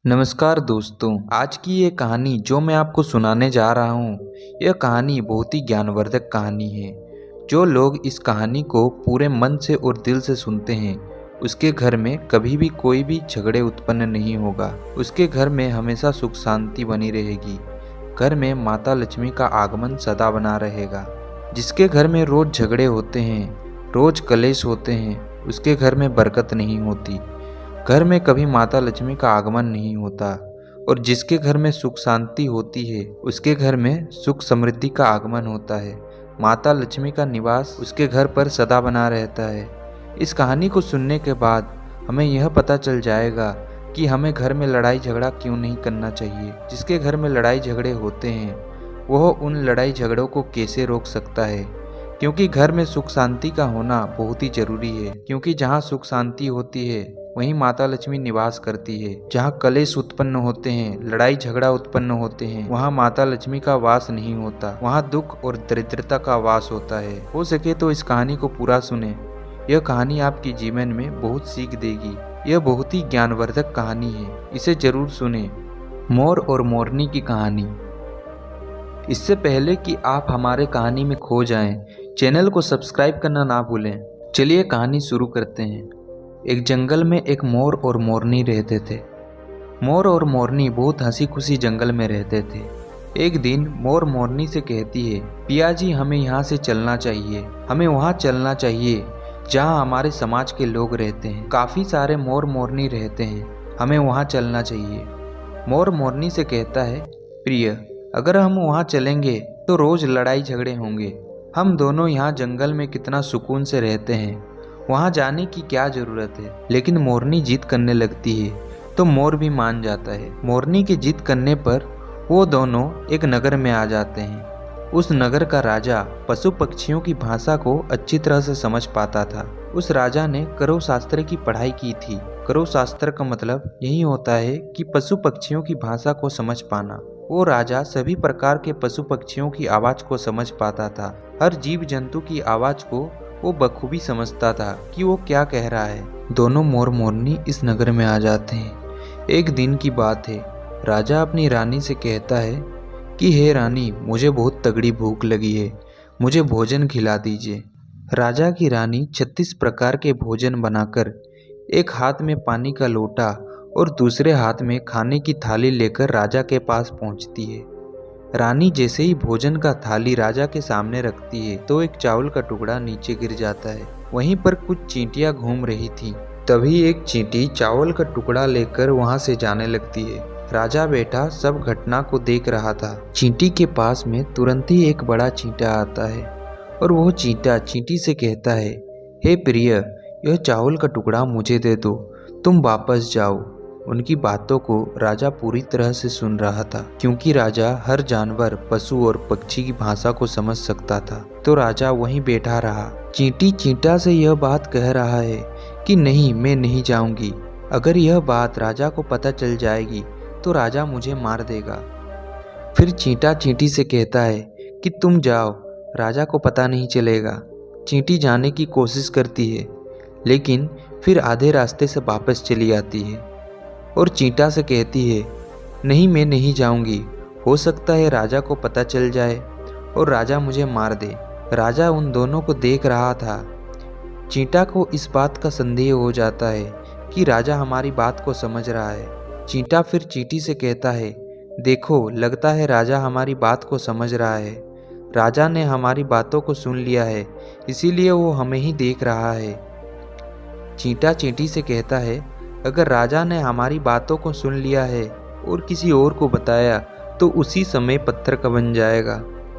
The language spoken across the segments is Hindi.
नमस्कार दोस्तों, आज की ये कहानी जो मैं आपको सुनाने जा रहा हूँ, यह कहानी बहुत ही ज्ञानवर्धक कहानी है। जो लोग इस कहानी को पूरे मन से और दिल से सुनते हैं, उसके घर में कभी भी कोई भी झगड़े उत्पन्न नहीं होगा। उसके घर में हमेशा सुख शांति बनी रहेगी। घर में माता लक्ष्मी का आगमन सदा बना रहेगा। जिसके घर में रोज झगड़े होते हैं, रोज कलेश होते हैं, उसके घर में बरकत नहीं होती। घर में कभी माता लक्ष्मी का आगमन नहीं होता। और जिसके घर में सुख शांति होती है, उसके घर में सुख समृद्धि का आगमन होता है। माता लक्ष्मी का निवास उसके घर पर सदा बना रहता है। इस कहानी को सुनने के बाद हमें यह पता चल जाएगा कि हमें घर में लड़ाई झगड़ा क्यों नहीं करना चाहिए। जिसके घर में लड़ाई झगड़े होते हैं, वह उन लड़ाई झगड़ों को कैसे रोक सकता है। क्योंकि घर में सुख शांति का होना बहुत ही जरूरी है। क्योंकि जहाँ सुख शांति होती है, वहीं माता लक्ष्मी निवास करती है। जहाँ कलेश उत्पन्न होते हैं, लड़ाई झगड़ा उत्पन्न होते हैं, वहाँ माता लक्ष्मी का वास नहीं होता। वहाँ दुख और दरिद्रता का वास होता है। हो सके तो इस कहानी को पूरा सुने। यह कहानी आपके जीवन में बहुत सीख देगी। यह बहुत ही ज्ञानवर्धक कहानी है, इसे जरूर सुने। मोर और मोरनी की कहानी। इससे पहले कि आप हमारे कहानी में खो जाएं, चैनल को सब्सक्राइब करना ना भूलें। चलिए कहानी शुरू करते हैं। एक जंगल में एक मोर और मोरनी रहते थे। मोर और मोरनी बहुत हंसी खुशी जंगल में रहते थे। एक दिन मोर मोरनी से कहती है, पिया जी, हमें यहाँ से चलना चाहिए। हमें वहाँ चलना चाहिए जहाँ हमारे समाज के लोग रहते हैं। काफ़ी सारे मोर मोरनी रहते हैं, हमें वहाँ चलना चाहिए। मोर मोरनी से कहता है, प्रिय, अगर हम वहाँ चलेंगे तो रोज लड़ाई झगड़े होंगे। हम दोनों यहाँ जंगल में कितना सुकून से रहते हैं, वहाँ जाने की क्या जरूरत है। लेकिन मोरनी जिद करने लगती है तो मोर भी मान जाता है। मोरनी की जिद करने पर वो दोनों एक नगर में आ जाते हैं। उस नगर का राजा पशु पक्षियों की भाषा को अच्छी तरह से समझ पाता था। उस राजा ने करौ शास्त्र की पढ़ाई की थी। करौ शास्त्र का मतलब यही होता है कि पशु पक्षियों की भाषा को समझ पाना। वो राजा सभी प्रकार के पशु पक्षियों की आवाज को समझ पाता था। हर जीव जंतु की आवाज को वो बखूबी समझता था कि वो क्या कह रहा है। दोनों मोर मोरनी इस नगर में आ जाते हैं। एक दिन की बात है। राजा अपनी रानी से कहता है कि हे रानी, मुझे बहुत तगड़ी भूख लगी है, मुझे भोजन खिला दीजिए। राजा की रानी 36 प्रकार के भोजन बनाकर एक हाथ में पानी का लोटा और दूसरे हाथ में खाने की थाली लेकर राजा के पास पहुंचती है। रानी जैसे ही भोजन का थाली राजा के सामने रखती है तो एक चावल का टुकड़ा नीचे गिर जाता है। वहीं पर कुछ चींटियां घूम रही थीं। तभी एक चींटी चावल का टुकड़ा लेकर वहां से जाने लगती है। राजा बैठा सब घटना को देख रहा था। चींटी के पास में तुरंत ही एक बड़ा चींटा आता है और वो चींटा चींटी से कहता है, हे प्रिय, यह चावल का टुकड़ा मुझे दे दो, तुम वापस जाओ। उनकी बातों को राजा पूरी तरह से सुन रहा था, क्योंकि राजा हर जानवर, पशु और पक्षी की भाषा को समझ सकता था। तो राजा वहीं बैठा रहा। चींटी चींटा से यह बात कह रहा है कि नहीं, मैं नहीं जाऊंगी। अगर यह बात राजा को पता चल जाएगी तो राजा मुझे मार देगा। फिर चींटा चींटी से कहता है कि तुम जाओ, राजा को पता नहीं चलेगा। चींटी जाने की कोशिश करती है, लेकिन फिर आधे रास्ते से वापस चली आती है और चींटा से कहती है, नहीं, मैं नहीं जाऊंगी। हो सकता है राजा को पता चल जाए और राजा मुझे मार दे। राजा उन दोनों को देख रहा था। चींटा को इस बात का संदेह हो जाता है कि राजा हमारी बात को समझ रहा है। चींटा फिर चींटी से कहता है, देखो, लगता है राजा हमारी बात को समझ रहा है। राजा ने हमारी बातों को सुन लिया है, इसीलिए वो हमें ही देख रहा है। चींटा चींटी से कहता है, अगर राजा ने हमारी बातों को सुन लिया है और किसी और को बताया तो उसी समय पत्थर का बन जाएगा।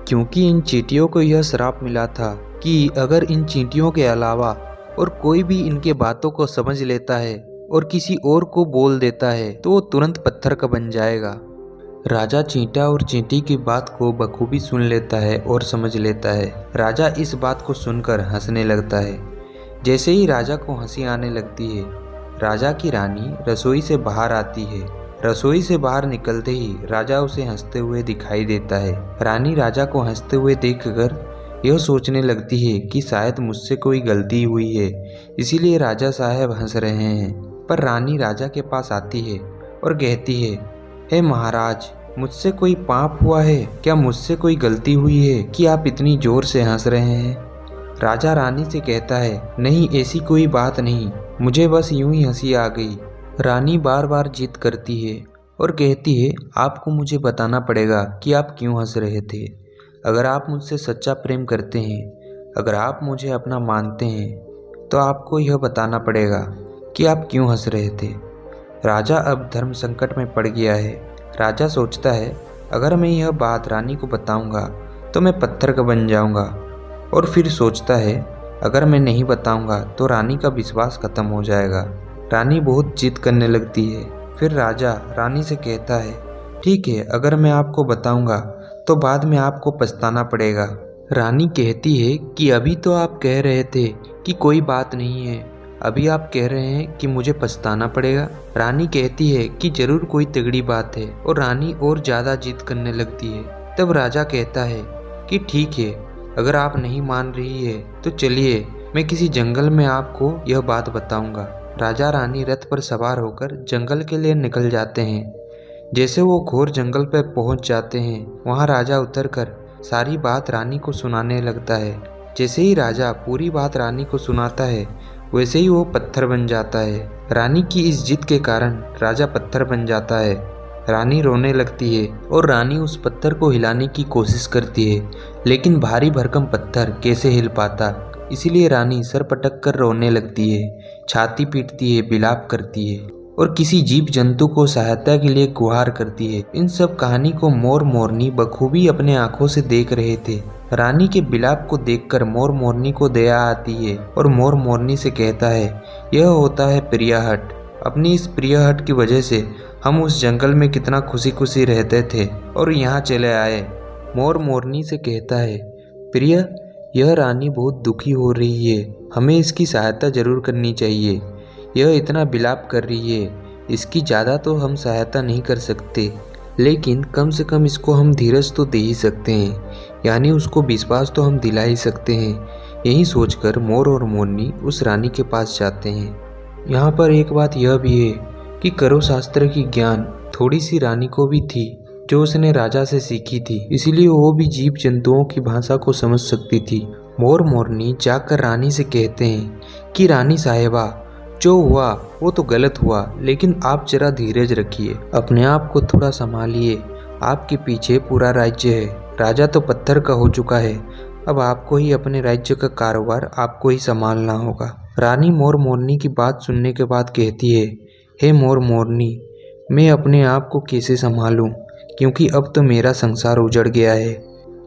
क्योंकि इन चींटियों को यह श्राप मिला था कि अगर इन चींटियों के अलावा और कोई भी इनके बातों को समझ लेता है और किसी और को बोल देता है तो वो तुरंत पत्थर का बन जाएगा। राजा चींटा और चींटी की बात को बखूबी सुन लेता है और समझ लेता है। राजा इस बात को सुनकर हंसने लगता है। जैसे ही राजा को हंसी आने लगती है, राजा की रानी रसोई से बाहर आती है। रसोई से बाहर निकलते ही राजा उसे हंसते हुए दिखाई देता है। रानी राजा को हंसते हुए देखकर यह सोचने लगती है कि शायद मुझसे कोई गलती हुई है, इसीलिए राजा साहब हंस रहे हैं। पर रानी राजा के पास आती है और कहती है, हे महाराज, मुझसे कोई पाप हुआ है? क्या मुझसे कोई गलती हुई है कि आप इतनी जोर से हंस रहे हैं? राजा रानी से कहता है, नहीं, ऐसी कोई बात नहीं, मुझे बस यूं ही हंसी आ गई। रानी बार बार जिद करती है और कहती है, आपको मुझे बताना पड़ेगा कि आप क्यों हंस रहे थे। अगर आप मुझसे सच्चा प्रेम करते हैं, अगर आप मुझे अपना मानते हैं, तो आपको यह बताना पड़ेगा कि आप क्यों हंस रहे थे। राजा अब धर्म संकट में पड़ गया है। राजा सोचता है, अगर मैं यह बात रानी को बताऊंगा तो मैं पत्थर का बन जाऊंगा, और फिर सोचता है, अगर मैं नहीं बताऊंगा तो रानी का विश्वास खत्म हो जाएगा। रानी बहुत जिद करने लगती है। फिर राजा रानी से कहता है, ठीक है, अगर मैं आपको बताऊंगा तो बाद में आपको पछताना पड़ेगा। रानी कहती है कि अभी तो आप कह रहे थे कि कोई बात नहीं है, अभी आप कह रहे हैं कि मुझे पछताना पड़ेगा। रानी कहती है कि जरूर कोई तगड़ी बात है, और रानी और ज़्यादा जिद करने लगती है। तब राजा कहता है कि ठीक है, अगर आप नहीं मान रही है तो चलिए, मैं किसी जंगल में आपको यह बात बताऊंगा। राजा रानी रथ पर सवार होकर जंगल के लिए निकल जाते हैं। जैसे वो घोर जंगल पर पहुंच जाते हैं, वहां राजा उतरकर सारी बात रानी को सुनाने लगता है। जैसे ही राजा पूरी बात रानी को सुनाता है, वैसे ही वो पत्थर बन जाता है। रानी की इस जिद के कारण राजा पत्थर बन जाता है। रानी रोने लगती है और रानी उस पत्थर को हिलाने की कोशिश करती है, लेकिन भारी भरकम पत्थर कैसे हिल पाता। इसीलिए रानी सर पटक कर रोने लगती है, छाती पीटती है, बिलाप करती है और किसी जीव जंतु को सहायता के लिए गुहार करती है। इन सब कहानी को मोर मोरनी बखूबी अपने आंखों से देख रहे थे। रानी के बिलाप को देखकर मोर मोरनी को दया आती है और मोर मोरनी से कहता है, यह होता है प्रियाहट। अपनी इस प्रियाहट की वजह से हम उस जंगल में कितना खुशी खुशी रहते थे और यहाँ चले आए। मोर मोरनी से कहता है, प्रिय, यह रानी बहुत दुखी हो रही है, हमें इसकी सहायता जरूर करनी चाहिए। यह इतना बिलाप कर रही है, इसकी ज़्यादा तो हम सहायता नहीं कर सकते, लेकिन कम से कम इसको हम धीरज तो दे ही सकते हैं, यानी उसको विश्वास तो हम दिला ही सकते हैं। यही सोचकर मोर और मोरनी उस रानी के पास जाते हैं। यहाँ पर एक बात यह भी है कि करो शास्त्र की ज्ञान थोड़ी सी रानी को भी थी, जो उसने राजा से सीखी थी, इसीलिए वो भी जीव जंतुओं की भाषा को समझ सकती थी। मोर मोरनी जाकर रानी से कहते हैं कि रानी साहिबा, जो हुआ वो तो गलत हुआ, लेकिन आप जरा धीरज रखिए, अपने आप को थोड़ा संभालिए। आपके पीछे पूरा राज्य है, राजा तो पत्थर का हो चुका है, अब आपको ही अपने राज्य का कारोबार आपको ही संभालना होगा। रानी मोर मोरनी की बात सुनने के बाद कहती है, हे मोर मोरनी, मैं अपने आप को कैसे संभालूं, क्योंकि अब तो मेरा संसार उजड़ गया है,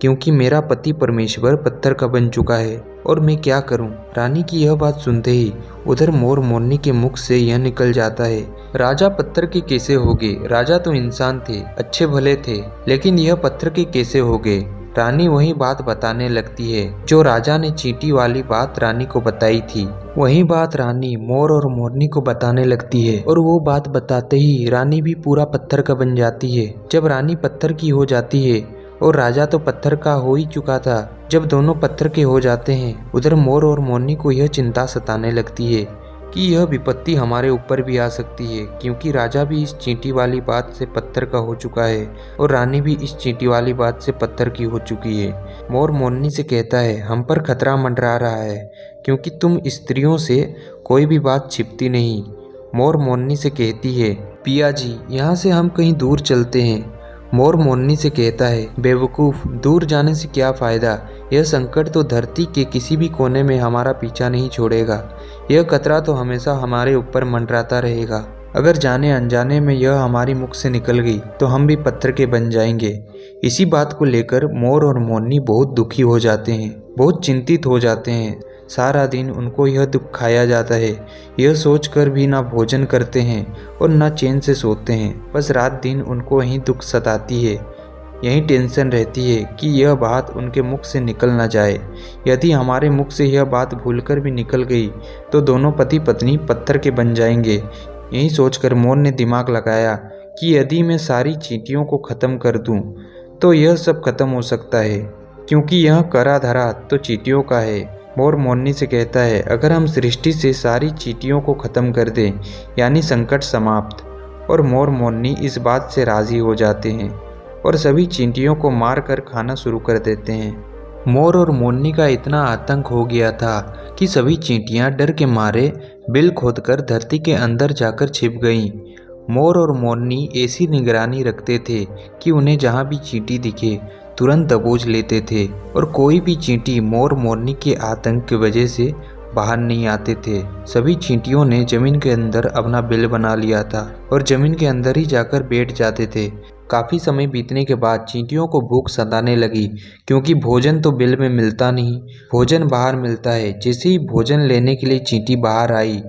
क्योंकि मेरा पति परमेश्वर पत्थर का बन चुका है, और मैं क्या करूं। रानी की यह बात सुनते ही उधर मोर मोरनी के मुख से यह निकल जाता है, राजा पत्थर के कैसे हो गए? राजा तो इंसान थे, अच्छे भले थे, लेकिन यह पत्थर के कैसे हो गए? रानी वही बात बताने लगती है जो राजा ने चींटी वाली बात रानी को बताई थी। वही बात रानी मोर और मोरनी को बताने लगती है, और वो बात बताते ही रानी भी पूरा पत्थर का बन जाती है। जब रानी पत्थर की हो जाती है और राजा तो पत्थर का हो ही चुका था, जब दोनों पत्थर के हो जाते हैं, उधर मोर और मोरनी को यह चिंता सताने लगती है कि यह विपत्ति हमारे ऊपर भी आ सकती है, क्योंकि राजा भी इस चींटी वाली बात से पत्थर का हो चुका है और रानी भी इस चींटी वाली बात से पत्थर की हो चुकी है। मोर मोरनी से कहता है, हम पर खतरा मंडरा रहा है, क्योंकि तुम स्त्रियों से कोई भी बात छिपती नहीं। मोर मोरनी से कहती है, पिया जी, यहाँ से हम कहीं दूर चलते हैं। मोर मोरनी से कहता है, बेवकूफ़, दूर जाने से क्या फ़ायदा, यह संकट तो धरती के किसी भी कोने में हमारा पीछा नहीं छोड़ेगा, यह खतरा तो हमेशा हमारे ऊपर मंडराता रहेगा। अगर जाने अनजाने में यह हमारी मुख से निकल गई तो हम भी पत्थर के बन जाएंगे। इसी बात को लेकर मोर और मोरनी बहुत दुखी हो जाते हैं, बहुत चिंतित हो जाते हैं। सारा दिन उनको यह दुख खाया जाता है, यह सोचकर भी ना भोजन करते हैं और ना चैन से सोते हैं। बस रात दिन उनको यही दुख सताती है, यही टेंशन रहती है कि यह बात उनके मुख से निकल ना जाए। यदि हमारे मुख से यह बात भूलकर भी निकल गई तो दोनों पति पत्नी पत्थर के बन जाएंगे। यही सोचकर मोर ने दिमाग लगाया कि यदि मैं सारी चींटियों को ख़त्म कर दूं तो यह सब खत्म हो सकता है, क्योंकि यह करा धरा तो चींटियों का है। मोर मोरनी से कहता है, अगर हम सृष्टि से सारी चींटियों को ख़त्म कर दें, यानी संकट समाप्त, और मोर मोरनी इस बात से राजी हो जाते हैं और सभी चींटियों को मार कर खाना शुरू कर देते हैं। मोर और मोरनी का इतना आतंक हो गया था कि सभी चींटियां डर के मारे बिल खोदकर धरती के अंदर जाकर छिप गईं। मोर और मोरनी ऐसी निगरानी रखते थे कि उन्हें जहां भी चींटी दिखे तुरंत दबोच लेते थे और कोई भी चींटी मोर मोरनी के आतंक की वजह से बाहर नहीं आते थे। सभी चींटियों ने जमीन के अंदर अपना बिल बना लिया था और जमीन के अंदर ही जाकर बैठ जाते थे। काफ़ी समय बीतने के बाद चींटियों को भूख सताने लगी, क्योंकि भोजन तो बिल में मिलता नहीं, भोजन बाहर मिलता है। जैसे ही भोजन लेने के लिए चींटी बाहर आई,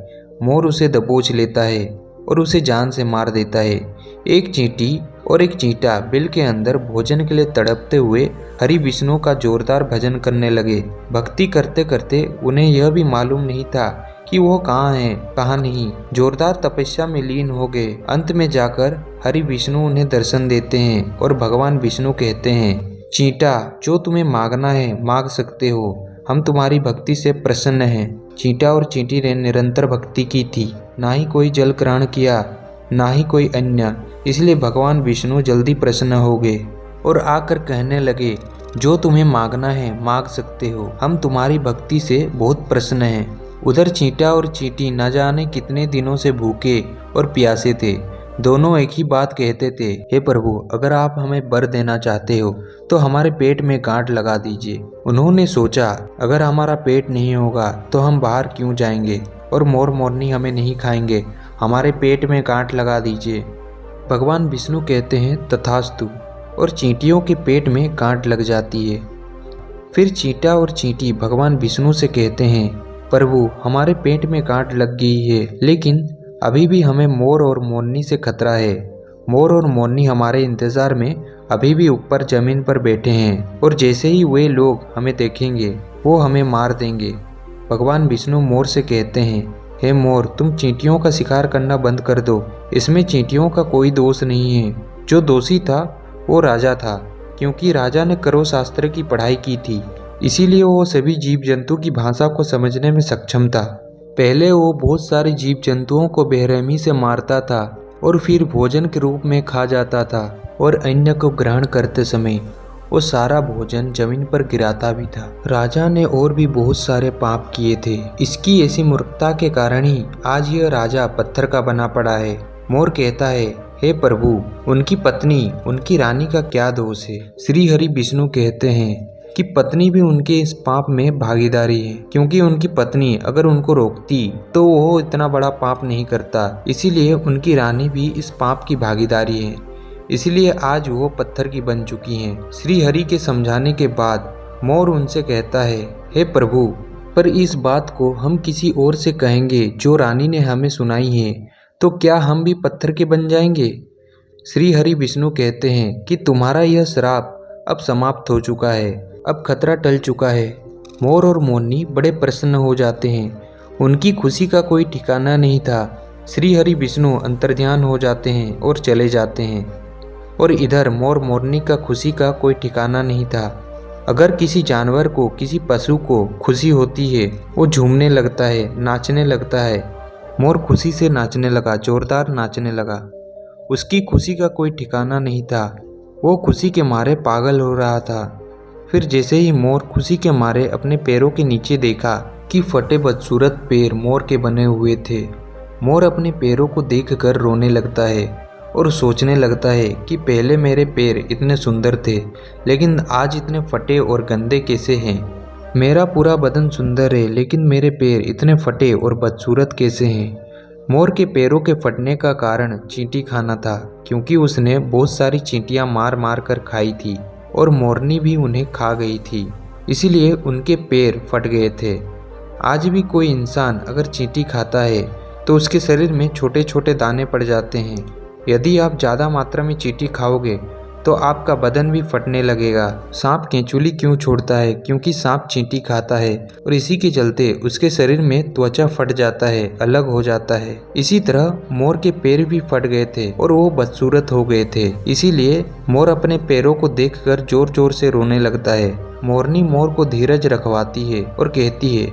मोर उसे दबोच लेता है और उसे जान से मार देता है। एक चींटी और एक चींटा बिल के अंदर भोजन के लिए तड़पते हुए हरि विष्णु का जोरदार भजन करने लगे। भक्ति करते करते उन्हें यह भी मालूम नहीं था कि वो कहाँ हैं कहाँ नहीं। जोरदार तपस्या में लीन हो गए। अंत में जाकर हरि विष्णु उन्हें दर्शन देते हैं और भगवान विष्णु कहते हैं, चींटा, जो तुम्हें मांगना है मांग सकते हो, हम तुम्हारी भक्ति से प्रसन्न हैं। चींटा और चींटी ने निरंतर भक्ति की थी, ना ही कोई जल ग्रहण किया ना ही कोई अन्य। इसलिए भगवान विष्णु जल्दी प्रसन्न हो गए और आकर कहने लगे, जो तुम्हें मांगना है मांग सकते हो, हम तुम्हारी भक्ति से बहुत प्रसन्न हैं। उधर चींटा और चींटी न जाने कितने दिनों से भूखे और प्यासे थे। दोनों एक ही बात कहते थे, हे प्रभु, अगर आप हमें वर देना चाहते हो तो हमारे पेट में गांठ लगा दीजिए। उन्होंने सोचा, अगर हमारा पेट नहीं होगा तो हम बाहर क्यों जाएंगे और मोर मोरनी हमें नहीं खाएंगे, हमारे पेट में गांठ लगा दीजिए। भगवान विष्णु कहते हैं, तथास्तु, और चींटियों के पेट में गांठ लग जाती है। फिर चींटा और चींटी भगवान विष्णु से कहते हैं, प्रभु, हमारे पेट में गांठ लग गई है, लेकिन अभी भी हमें मोर और मोरनी से खतरा है। मोर और मोरनी हमारे इंतजार में अभी भी ऊपर जमीन पर बैठे हैं और जैसे ही वे लोग हमें देखेंगे वो हमें मार देंगे। भगवान विष्णु मोर से कहते हैं, हे मोर, तुम चींटियों का शिकार करना बंद कर दो। इसमें चींटियों का कोई दोष नहीं है। जो दोषी था वो राजा था, क्योंकि राजा ने करो शास्त्र की पढ़ाई की थी, इसीलिए वो सभी जीव जंतु की भाषा को समझने में सक्षम था। पहले वो बहुत सारे जीव जंतुओं को बेरहमी से मारता था और फिर भोजन के रूप में खा जाता था, और अन्य को ग्रहण करते समय वो सारा भोजन जमीन पर गिराता भी था। राजा ने और भी बहुत सारे पाप किए थे। इसकी ऐसी मूर्खता के कारण ही आज यह राजा पत्थर का बना पड़ा है। मोर कहता है, हे प्रभु, उनकी पत्नी, उनकी रानी का क्या दोष है? श्री हरि विष्णु कहते हैं कि पत्नी भी उनके इस पाप में भागीदारी है, क्योंकि उनकी पत्नी अगर उनको रोकती तो वो इतना बड़ा पाप नहीं करता, इसीलिए उनकी रानी भी इस पाप की भागीदारी है, इसीलिए आज वो पत्थर की बन चुकी हैं। श्री हरि के समझाने के बाद मोर उनसे कहता है, हे प्रभु, पर इस बात को हम किसी और से कहेंगे जो रानी ने हमें सुनाई है, तो क्या हम भी पत्थर के बन जाएंगे? श्री हरि विष्णु कहते हैं कि तुम्हारा यह श्राप अब समाप्त हो चुका है, अब खतरा टल चुका है। मोर और मोरनी बड़े प्रसन्न हो जाते हैं। उनकी खुशी का कोई ठिकाना नहीं था। श्री हरि विष्णु अंतर्ध्यान हो जाते हैं और चले जाते हैं, और इधर मोर मोरनी का खुशी का कोई ठिकाना नहीं था। अगर किसी जानवर को, किसी पशु को खुशी होती है, वो झूमने लगता है, नाचने लगता है। मोर खुशी से नाचने लगा, जोरदार नाचने लगा। उसकी खुशी का कोई ठिकाना नहीं था। वो खुशी के मारे पागल हो रहा था। फिर जैसे ही मोर खुशी के मारे अपने पैरों के नीचे देखा कि फटे बदसूरत पैर मोर के बने हुए थे, मोर अपने पैरों को देखकर रोने लगता है और सोचने लगता है कि पहले मेरे पैर इतने सुंदर थे, लेकिन आज इतने फटे और गंदे कैसे हैं। मेरा पूरा बदन सुंदर है, लेकिन मेरे पैर इतने फटे और बदसूरत कैसे हैं। मोर के पैरों के फटने का कारण चींटी खाना था, क्योंकि उसने बहुत सारी चींटियां मार मार कर खाई थी और मोरनी भी उन्हें खा गई थी, इसीलिए उनके पैर फट गए थे। आज भी कोई इंसान अगर चींटी खाता है तो उसके शरीर में छोटे छोटे दाने पड़ जाते हैं। यदि आप ज़्यादा मात्रा में चींटी खाओगे तो आपका बदन भी फटने लगेगा। सांप केंचुली क्यों छोड़ता है? क्योंकि सांप चींटी खाता है और इसी के चलते उसके शरीर में त्वचा फट जाता है, अलग हो जाता है। इसी तरह मोर के पैर भी फट गए थे और वो बदसूरत हो गए थे, इसीलिए मोर अपने पैरों को देखकर जोर जोर से रोने लगता है। मोरनी मोर को धीरज रखवाती है और कहती है,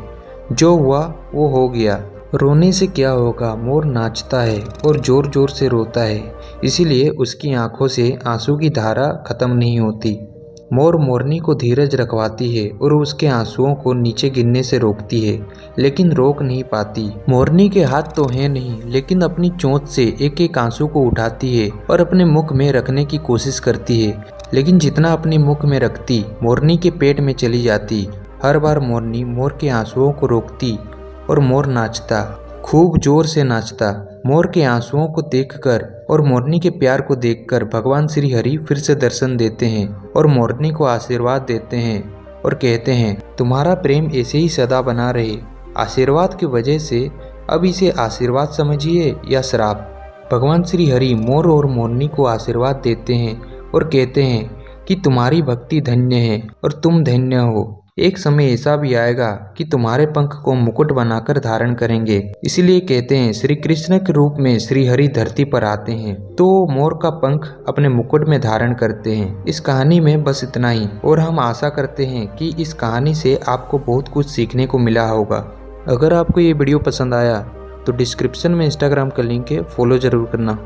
जो हुआ वो हो गया, रोने से क्या होगा, मोर नाचता है और जोर जोर से रोता है, इसीलिए उसकी आंखों से आंसू की धारा खत्म नहीं होती। मोर मोरनी को धीरज रखवाती है और उसके आंसुओं को नीचे गिरने से रोकती है, लेकिन रोक नहीं पाती। मोरनी के हाथ तो हैं नहीं, लेकिन अपनी चोंच से एक एक आंसू को उठाती है और अपने मुख में रखने की कोशिश करती है, लेकिन जितना अपने मुख में रखती मोरनी के पेट में चली जाती। हर बार मोरनी मोर के आंसुओं को रोकती और मोर नाचता, खूब जोर से नाचता। मोर के आंसुओं को देखकर और मोरनी के प्यार को देखकर भगवान श्री हरि फिर से दर्शन देते हैं और मोरनी को आशीर्वाद देते हैं और कहते हैं, तुम्हारा प्रेम ऐसे ही सदा बना रहे। आशीर्वाद की वजह से अब इसे आशीर्वाद समझिए या श्राप। भगवान श्री हरि मोर और मोरनी को आशीर्वाद देते हैं और कहते हैं कि तुम्हारी भक्ति धन्य है और तुम धन्य हो। एक समय ऐसा भी आएगा कि तुम्हारे पंख को मुकुट बनाकर धारण करेंगे। इसलिए कहते हैं श्री कृष्ण के रूप में श्री हरि धरती पर आते हैं तो मोर का पंख अपने मुकुट में धारण करते हैं। इस कहानी में बस इतना ही, और हम आशा करते हैं कि इस कहानी से आपको बहुत कुछ सीखने को मिला होगा। अगर आपको ये वीडियो पसंद आया तो डिस्क्रिप्शन में इंस्टाग्राम का लिंक है, फॉलो जरूर करना।